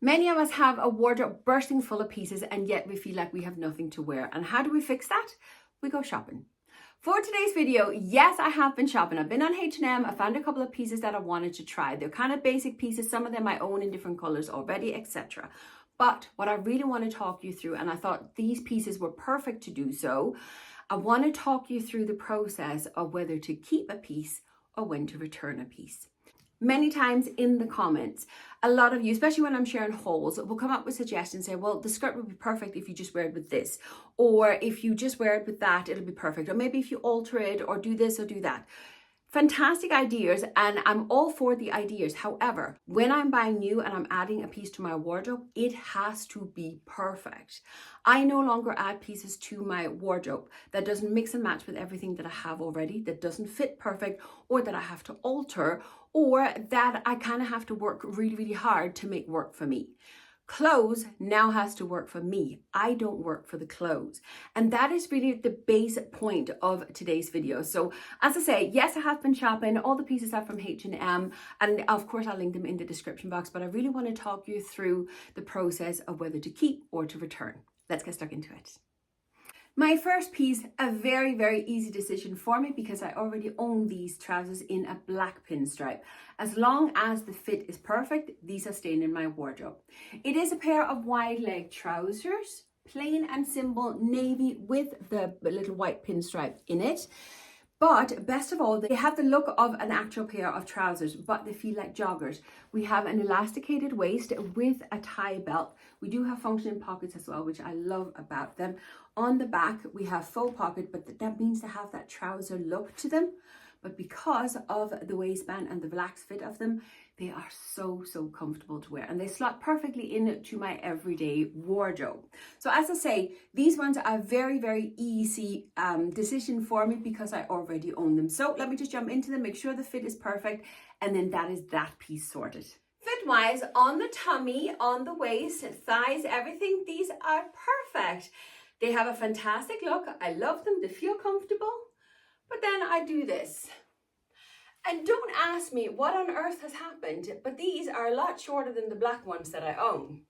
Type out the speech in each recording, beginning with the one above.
Many of us have a wardrobe bursting full of pieces and yet we feel like we have nothing to wear. And how do we fix that? We go shopping. For today's video, yes, I have been shopping. I've been on H&M. I found a couple of pieces that I wanted to try. They're kind of basic pieces. Some of them I own in different colors already, etc. But what I really want to talk you through, and I thought these pieces were perfect to do so, I want to talk you through the process of whether to keep a piece or when to return a piece. Many times in the comments, a lot of you, especially when I'm sharing hauls, will come up with suggestions, say, well, the skirt would be perfect if you just wear it with this, or if you just wear it with that, it'll be perfect, or maybe if you alter it or do this or do that. Fantastic ideas, and I'm all for the ideas. However, when I'm buying new and I'm adding a piece to my wardrobe, it has to be perfect. I no longer add pieces to my wardrobe that doesn't mix and match with everything that I have already, that doesn't fit perfect, or that I have to alter, or that I kind of have to work really, really hard to make work for me. Clothes now has to work for me. I don't work for the clothes. And that is really the base point of today's video. So as I say, yes, I have been shopping. All the pieces are from H&M. And of course, I'll link them in the description box. But I really want to talk you through the process of whether to keep or to return. Let's get stuck into it. My first piece, a very, very easy decision for me because I already own these trousers in a black pinstripe. As long as the fit is perfect, these are staying in my wardrobe. It is a pair of wide leg trousers, plain and simple navy with the little white pinstripe in it. But best of all, they have the look of an actual pair of trousers, but they feel like joggers. We have an elasticated waist with a tie belt. We do have functioning pockets as well, which I love about them. On the back, we have faux pocket, but that means they have that trouser look to them. But because of the waistband and the relaxed fit of them, they are so comfortable to wear, and they slot perfectly into my everyday wardrobe. So as I say, these ones are very, very easy decision for me because I already own them. So let me just jump into them, make sure the fit is perfect, and then that is that piece sorted. Fit wise, on the tummy, on the waist, thighs, everything, these are perfect. They have a fantastic look. I love them. They feel comfortable. But then I do this. And don't ask me what on earth has happened, but these are a lot shorter than the black ones that I own.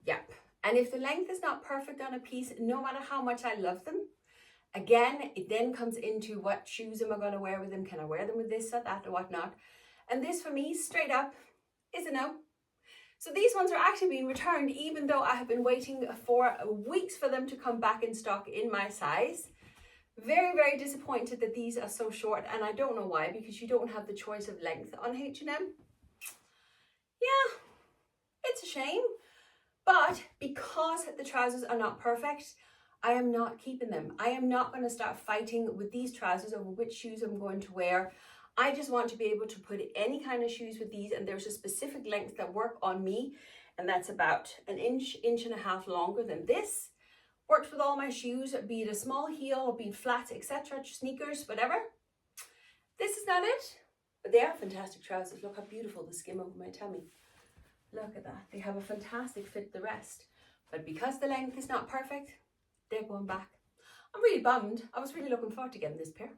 Yep. And if the length is not perfect on a piece, no matter how much I love them, again, it then comes into what shoes am I going to wear with them? Can I wear them with this or that or whatnot? And this for me, straight up, is a no. So these ones are actually being returned, even though I have been waiting for weeks for them to come back in stock in my size. Very, very disappointed that these are so short, and I don't know why, because you don't have the choice of length on H&M. Yeah, it's a shame, but because the trousers are not perfect, I am not keeping them. I am not going to start fighting with these trousers over which shoes I'm going to wear. I just want to be able to put any kind of shoes with these, and there's a specific length that work on me, and that's about an inch and a half longer than this. Worked with all my shoes, be it a small heel or be it flats, etc., sneakers, whatever. This is not it, but they are fantastic trousers. Look how beautiful the skim over my tummy. Look at that. They have a fantastic fit the rest. But because the length is not perfect, they're going back. I'm really bummed. I was really looking forward to getting this pair.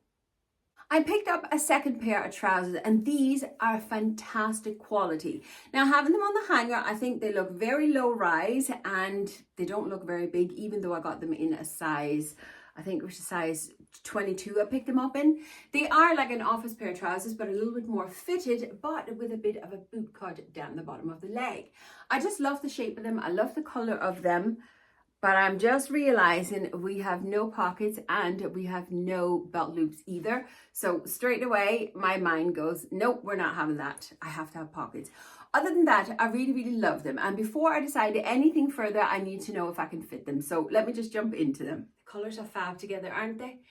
I picked up a second pair of trousers, and these are fantastic quality. Now, having them on the hanger, I think they look very low rise and they don't look very big, even though I got them in a size, I think it was a size 22 I picked them up in. They are like an office pair of trousers, but a little bit more fitted, but with a bit of a boot cut down the bottom of the leg. I just love the shape of them. I love the color of them. But I'm just realizing we have no pockets and we have no belt loops either. So straight away, my mind goes, nope, we're not having that. I have to have pockets. Other than that, I really, really love them. And before I decide anything further, I need to know if I can fit them. So let me just jump into them. The colors are fab together, aren't they?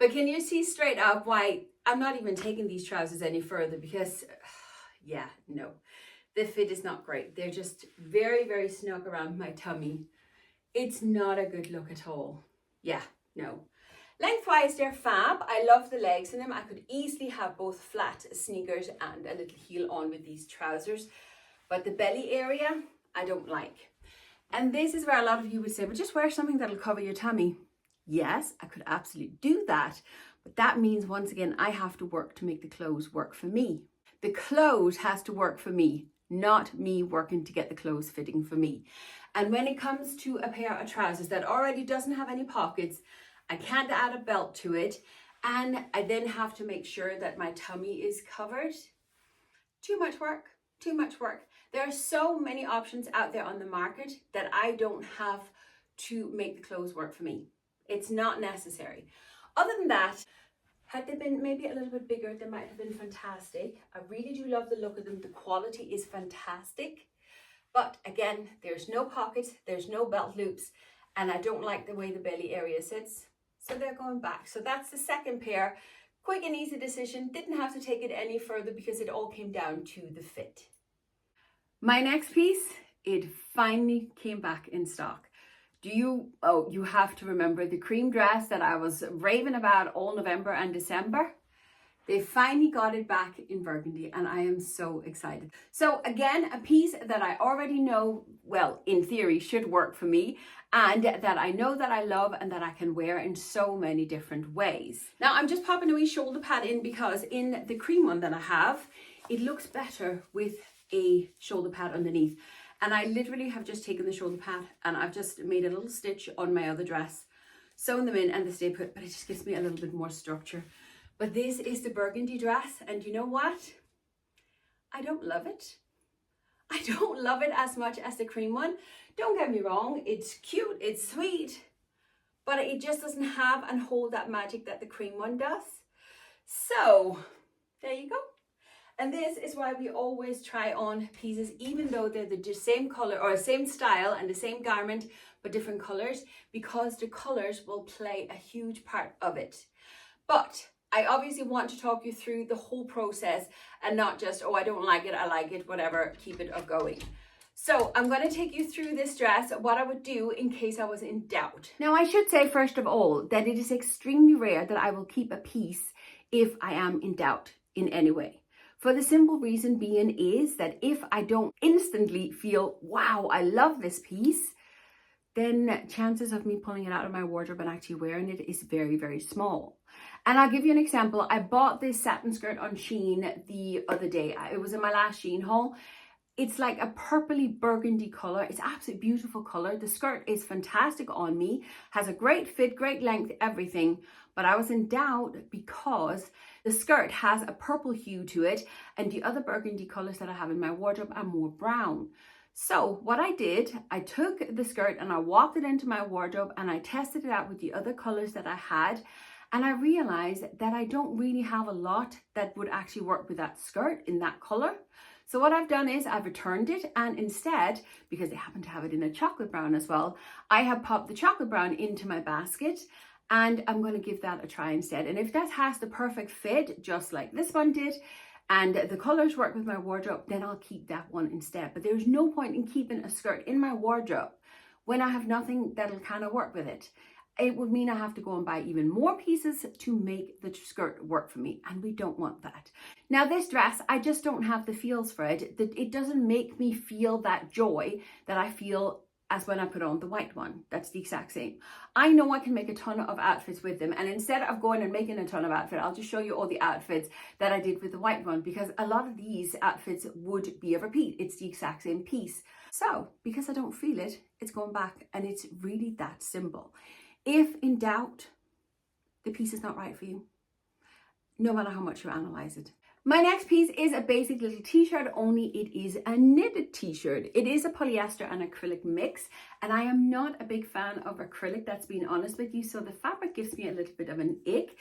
But can you see straight up why I'm not even taking these trousers any further? Because, yeah, no, the fit is not great. They're just very, very snug around my tummy. It's not a good look at all. Yeah, no. Lengthwise, they're fab. I love the legs in them. I could easily have both flat sneakers and a little heel on with these trousers. But the belly area, I don't like. And this is where a lot of you would say, but just wear something that'll cover your tummy. Yes, I could absolutely do that. But that means, once again, I have to work to make the clothes work for me. The clothes has to work for me, not me working to get the clothes fitting for me. And when it comes to a pair of trousers that already doesn't have any pockets, I can't add a belt to it, and I then have to make sure that my tummy is covered. Too much work, too much work. There are so many options out there on the market that I don't have to make the clothes work for me. It's not necessary. Other than that, had they been maybe a little bit bigger, they might have been fantastic. I really do love the look of them. The quality is fantastic. But again, there's no pockets, there's no belt loops, and I don't like the way the belly area sits. So they're going back. So that's the second pair. Quick and easy decision. Didn't have to take it any further because it all came down to the fit. My next piece, it finally came back in stock. You have to remember the cream dress that I was raving about all November and December. They finally got it back in burgundy and I am so excited. So again, a piece that I already know, well, in theory should work for me, and that I know that I love and that I can wear in so many different ways. Now I'm just popping a wee shoulder pad in because in the cream one that I have, it looks better with a shoulder pad underneath. And I literally have just taken the shoulder pad and I've just made a little stitch on my other dress, sewn them in and they stay put, but it just gives me a little bit more structure. But this is the burgundy dress, and you know what? I don't love it. I don't love it as much as the cream one. Don't get me wrong, it's cute, it's sweet, but it just doesn't have and hold that magic that the cream one does. So there you go. And this is why we always try on pieces, even though they're the same color or same style and the same garment, but different colors, because the colors will play a huge part of it. But I obviously want to talk you through the whole process and not just, oh, I don't like it, I like it, whatever, keep it going. So I'm going to take you through this dress, what I would do in case I was in doubt. Now I should say first of all that it is extremely rare that I will keep a piece if I am in doubt in any way. For the simple reason being is that if I don't instantly feel, wow, I love this piece, then chances of me pulling it out of my wardrobe and actually wearing it is very, very small. And I'll give you an example. I bought this satin skirt on Shein the other day. It was in my last Shein haul. It's like a purpley burgundy color. It's absolutely beautiful color. The skirt is fantastic on me, has a great fit, great length, everything. But I was in doubt because the skirt has a purple hue to it and the other burgundy colors that I have in my wardrobe are more brown. So what I did, I took the skirt and I walked it into my wardrobe and I tested it out with the other colors that I had. And I realized that I don't really have a lot that would actually work with that skirt in that color. So what I've done is I've returned it, and instead, because they happen to have it in a chocolate brown as well, I have popped the chocolate brown into my basket and I'm going to give that a try instead. And if that has the perfect fit, just like this one did, and the colors work with my wardrobe, then I'll keep that one instead. But there's no point in keeping a skirt in my wardrobe when I have nothing that'll kind of work with it. It would mean I have to go and buy even more pieces to make the skirt work for me, and we don't want that. Now this dress, I just don't have the feels for it. It doesn't make me feel that joy that I feel as when I put on the white one. That's the exact same. I know I can make a ton of outfits with them, and instead of going and making a ton of outfits, I'll just show you all the outfits that I did with the white one, because a lot of these outfits would be a repeat. It's the exact same piece. So because I don't feel it, it's going back, and it's really that simple. If in doubt, the piece is not right for you, no matter how much you analyze it. My next piece is a basic little t-shirt, only it is a knitted t-shirt. It is a polyester and acrylic mix, and I am not a big fan of acrylic, that's being honest with you, so the fabric gives me a little bit of an ick.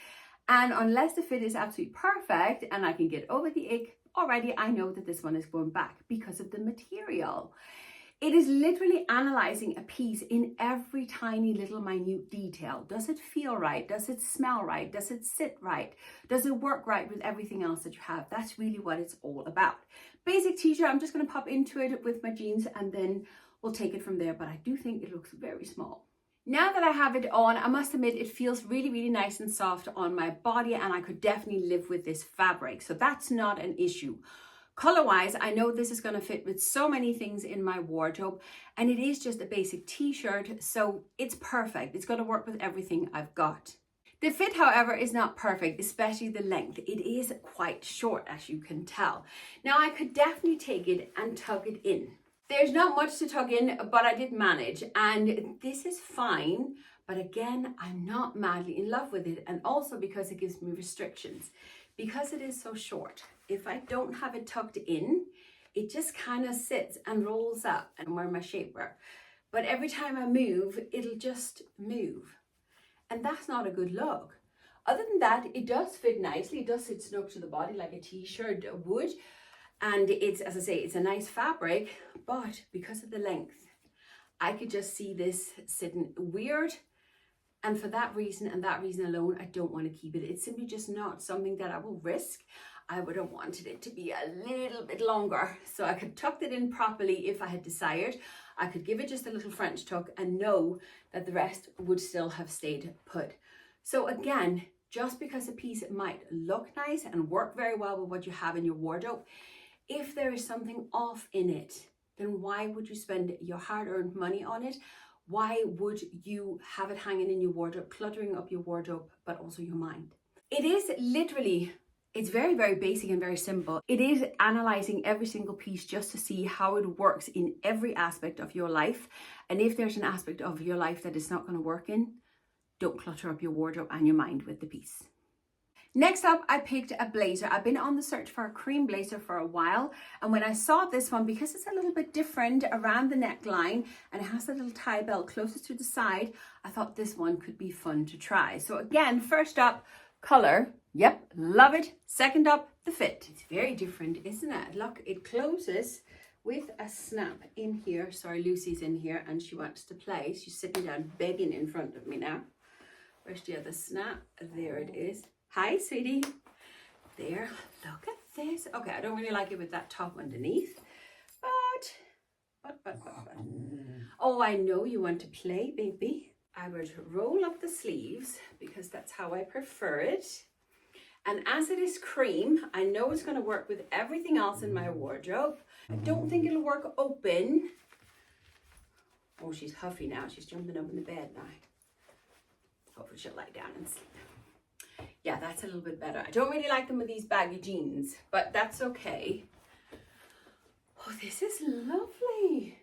And unless the fit is absolutely perfect and I can get over the ick, already I know that this one is going back because of the material. It is literally analyzing a piece in every tiny little minute detail. Does it feel right? Does it smell right? Does it sit right? Does it work right with everything else that you have? That's really what it's all about. Basic t-shirt, I'm just going to pop into it with my jeans and then we'll take it from there. But I do think it looks very small. Now that I have it on, I must admit it feels really, really nice and soft on my body, and I could definitely live with this fabric. So that's not an issue. Color-wise, I know this is going to fit with so many things in my wardrobe, and it is just a basic t-shirt, so it's perfect. It's going to work with everything I've got. The fit, however, is not perfect, especially the length. It is quite short, as you can tell. Now, I could definitely take it and tuck it in. There's not much to tuck in, but I did manage, and this is fine. But again, I'm not madly in love with it, and also because it gives me restrictions. Because it is so short, if I don't have it tucked in, it just kind of sits and rolls up, and I'm wearing my shapewear. But every time I move, it'll just move. And that's not a good look. Other than that, it does fit nicely. It does sit snug to the body like a t-shirt would. And it's, as I say, it's a nice fabric, but because of the length, I could just see this sitting weird. And for that reason and that reason alone, I don't want to keep it. It's simply just not something that I will risk. I would have wanted it to be a little bit longer, so I could tuck it in properly if I had desired. I could give it just a little French tuck and know that the rest would still have stayed put. So again, just because a piece might look nice and work very well with what you have in your wardrobe, if there is something off in it, then why would you spend your hard-earned money on it? Why would you have it hanging in your wardrobe, cluttering up your wardrobe, but also your mind? It is literally, it's very, very basic and very simple. It is analyzing every single piece just to see how it works in every aspect of your life. And if there's an aspect of your life that it's not going to work in, don't clutter up your wardrobe and your mind with the piece. Next up, I picked a blazer. I've been on the search for a cream blazer for a while. And when I saw this one, because it's a little bit different around the neckline and it has a little tie belt closest to the side, I thought this one could be fun to try. So again, first up, color. Yep, love it. Second up, the fit. It's very different, isn't it? Look, it closes with a snap in here. Sorry, Lucy's in here and she wants to play. She's sitting down begging in front of me now. Where's the other snap? There it is. Hi, sweetie. There, look at this. Okay, I don't really like it with that top underneath, but. Oh, I know you want to play, baby. I would roll up the sleeves because that's how I prefer it. And as it is cream, I know it's going to work with everything else in my wardrobe. I don't think it'll work open. Oh, she's huffy now. She's jumping up in the bed now. Hopefully she'll lie down and sleep. Yeah, that's a little bit better. I don't really like them with these baggy jeans, but that's okay. Oh, this is lovely.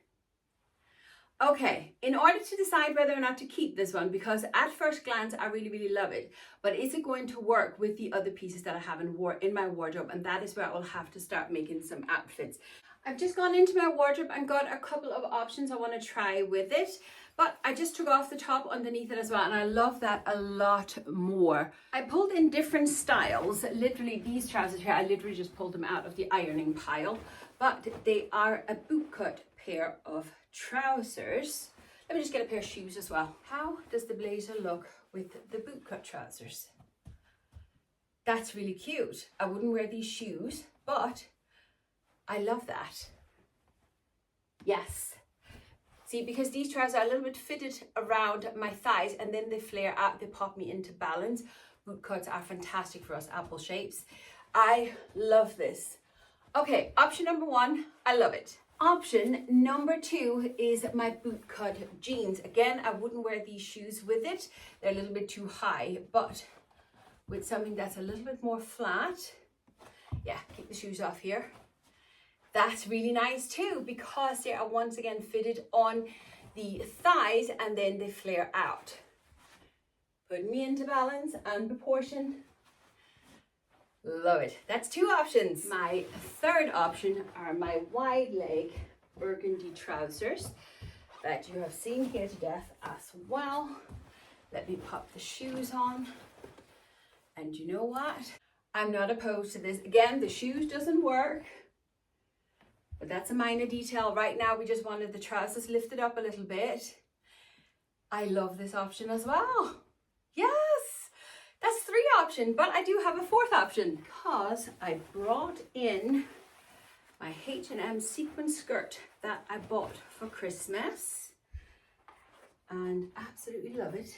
Okay, in order to decide whether or not to keep this one, because at first glance, I really, really love it, but is it going to work with the other pieces that I have in my wardrobe? And that is where I will have to start making some outfits. I've just gone into my wardrobe and got a couple of options I want to try with it. But I just took off the top underneath it as well, and I love that a lot more. I pulled in different styles. Literally, these trousers here, I literally just pulled them out of the ironing pile. But they are a bootcut pair of trousers. Let me just get a pair of shoes as well. How does the blazer look with the bootcut trousers? That's really cute. I wouldn't wear these shoes, but I love that. Yes. See, because these trousers are a little bit fitted around my thighs and then they flare out, they pop me into balance. Boot cuts are fantastic for us apple shapes. I love this. Okay, option number one, I love it. Option number two is my boot cut jeans. Again, I wouldn't wear these shoes with it. They're a little bit too high, but with something that's a little bit more flat, yeah, keep the shoes off here. That's really nice too, because they are once again fitted on the thighs and then they flare out. Put me into balance and proportion. Love it. That's two options. My third option are my wide leg burgundy trousers that you have seen here to death as well. Let me pop the shoes on. And you know what? I'm not opposed to this. Again, the shoes doesn't work. But that's a minor detail. Right now, we just wanted the trousers lifted up a little bit. I love this option as well. Yes, that's three options, but I do have a fourth option because I brought in my H&M sequin skirt that I bought for Christmas and absolutely love it.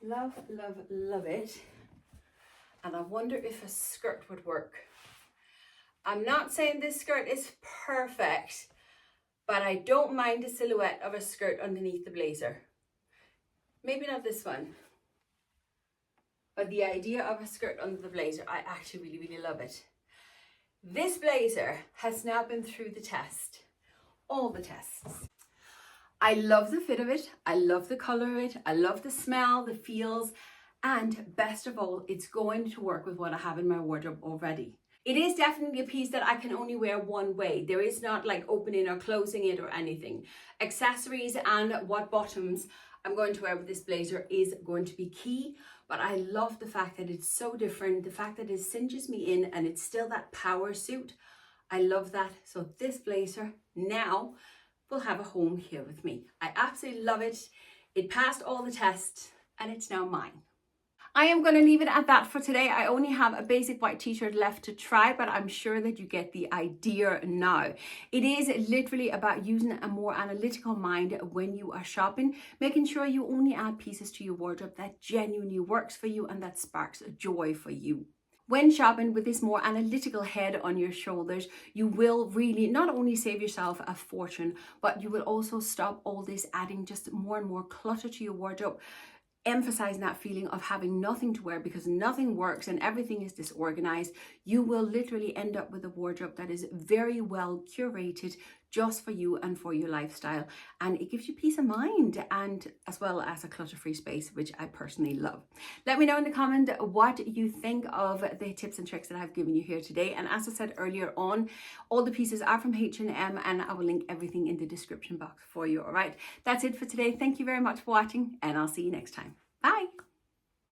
Love, love, love it. And I wonder if a skirt would work. I'm not saying this skirt is perfect, but I don't mind the silhouette of a skirt underneath the blazer. Maybe not this one. but the idea of a skirt under the blazer, I actually really, really love it. This blazer has now been through the test, all the tests. I love the fit of it, I love the color of it, I love the smell, the feels, and best of all, it's going to work with what I have in my wardrobe already. It is definitely a piece that I can only wear one way. There is not like opening or closing it or anything. Accessories and what bottoms I'm going to wear with this blazer is going to be key, but I love the fact that it's so different, the fact that it cinches me in and it's still that power suit. I love that. So this blazer now will have a home here with me. I absolutely love it. It passed all the tests and it's now mine. I am going to leave it at that for today. I only have a basic white t-shirt left to try, but I'm sure that you get the idea now. It is literally about using a more analytical mind when you are shopping, making sure you only add pieces to your wardrobe that genuinely works for you and that sparks joy for you. When shopping with this more analytical head on your shoulders, you will really not only save yourself a fortune, but you will also stop all this adding just more and more clutter to your wardrobe, emphasizing that feeling of having nothing to wear because nothing works and everything is disorganized. You will literally end up with a wardrobe that is very well curated just for you and for your lifestyle, and it gives you peace of mind, and as well as a clutter-free space, which I personally love. Let me know in the comment what you think of the tips and tricks that I've given you here today. And as I said earlier on, all the pieces are from H&M, and I will link everything in the description box for you. All right, that's it for today. Thank you very much for watching, and I'll see you next time. Bye.